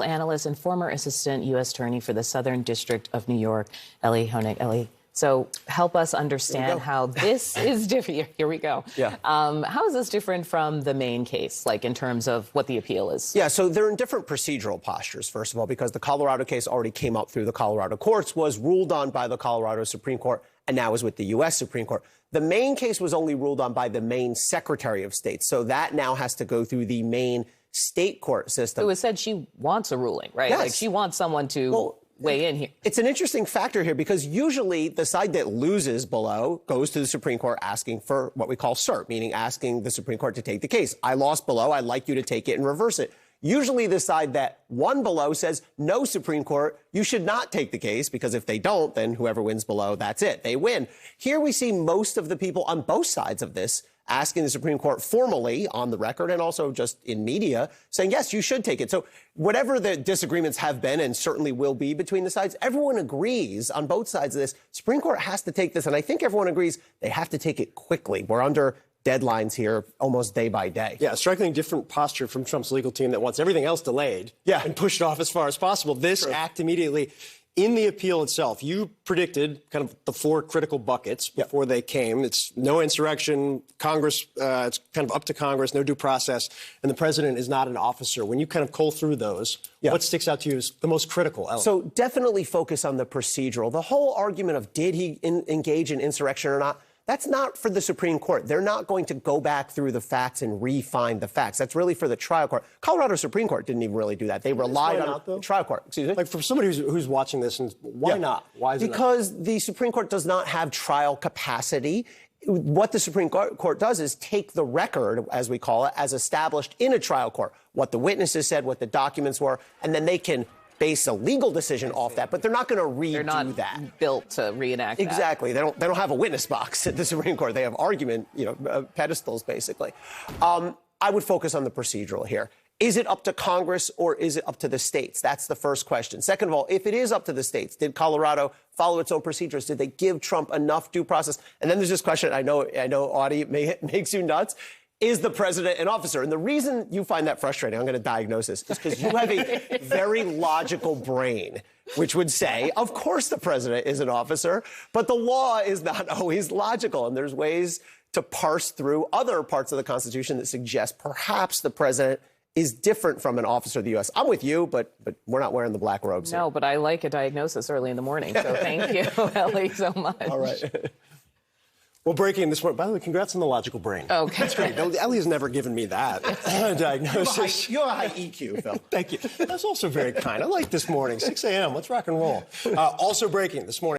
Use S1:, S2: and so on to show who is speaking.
S1: Analyst and former assistant U.S. attorney for the Southern District of New York, Elie Honig. Elie, so help us understand how this is different. Here we go.
S2: Yeah.
S1: How is this different from the main case, like in terms of what the appeal is?
S2: Yeah, so they're in different procedural postures, first of all, because the Colorado case already came up through the Colorado courts, was ruled on by the Colorado Supreme Court, and now is with the U.S. Supreme Court. The Maine case was only ruled on by the Maine Secretary of State, so that now has to go through the Maine state court system.
S1: It was said she wants a ruling, right?
S2: Yes.
S1: Like she wants someone to weigh in here.
S2: It's an interesting factor here because usually the side that loses below goes to the Supreme Court asking for what we call cert, meaning asking the Supreme Court to take the case. I lost below. I'd like you to take it and reverse it. Usually the side that won below says, no, Supreme Court, you should not take the case, because if they don't, then whoever wins below, that's it. They win. Here we see most of the people on both sides of this asking the Supreme Court formally on the record and also just in media saying, yes, you should take it. So whatever the disagreements have been and certainly will be between the sides, everyone agrees on both sides of this. Supreme Court has to take this. And I think everyone agrees they have to take it quickly. We're under deadlines here almost day by day.
S3: Yeah, a strikingly different posture from Trump's legal team that wants everything else delayed and pushed off as far as possible. This act immediately. In the appeal itself, you predicted kind of the four critical buckets before they came. It's no insurrection, Congress, it's kind of up to Congress, no due process, and the president is not an officer. When you kind of cull through those, what sticks out to you as the most critical element?
S2: So definitely focus on the procedural. The whole argument of did he engage in insurrection or not, that's not for the Supreme Court. They're not going to go back through the facts and refine the facts. That's really for the trial court. Colorado Supreme Court didn't even really do that. They relied on the trial court. Excuse me?
S3: Like, for somebody who's watching this, and why not? Why is it
S2: because the Supreme Court does not have trial capacity. What the Supreme Court does is take the record, as we call it, as established in a trial court, what the witnesses said, what the documents were, and then they can base a legal decision off that, but they're not going to redo that.
S1: They're not built to reenact that.
S2: Exactly. They don't have a witness box at the Supreme Court. They have argument, pedestals, basically. I would focus on the procedural here. Is it up to Congress or is it up to the states? That's the first question. Second of all, if it is up to the states, did Colorado follow its own procedures? Did they give Trump enough due process? And then there's this question, I know, Audie, makes you nuts. Is the president an officer? And the reason you find that frustrating, I'm going to diagnose this, is because you have a very logical brain, which would say, of course the president is an officer, but the law is not always logical. And there's ways to parse through other parts of the Constitution that suggest perhaps the president is different from an officer of the U.S. I'm with you, but we're not wearing the black robes.
S1: No, but I like a diagnosis early in the morning, so thank you, Elie, so much.
S2: All right.
S3: Well, breaking this morning, by the way, congrats on the logical brain.
S1: Okay.
S3: That's great. Elie has never given me that diagnosis.
S2: You have a high EQ, Phil.
S3: Thank you. That's also very kind. I like this morning, 6 a.m. Let's rock and roll. Also breaking this morning.